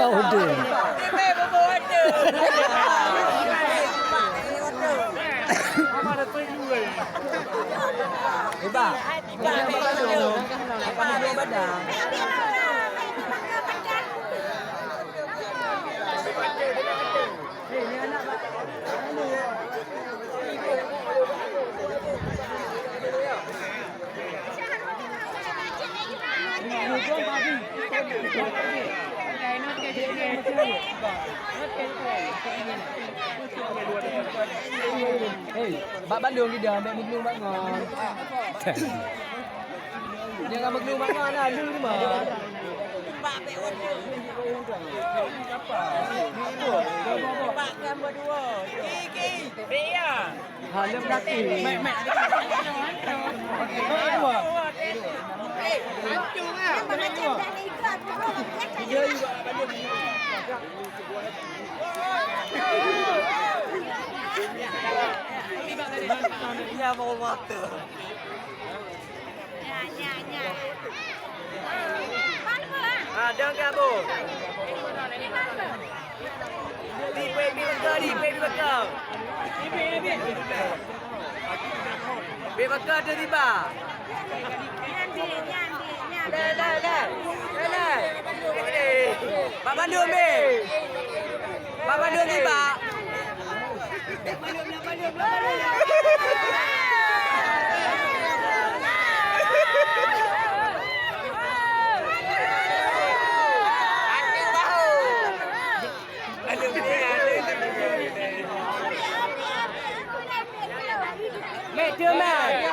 Tiba order. Tiba bawa order. Apa dah tuan dua ni? Hebat. Apa dua badan? Ni anak Bak Bandung ni dah ambil menglu bangon. Jangan menglu bangon lah dulu ni mah. Bak ambil order. Bak gambar dua. Ki. Ria. Ha lem laki. Mek. Dua. Hancur ah. Tiga juga Bandung. Dia mau mata. Nya. Ada ke bu? Di bekal. Di bekal tu tiba. Dah. Pak Bandung be. Pak Bandung tiba. Mẹ chưa mẹ.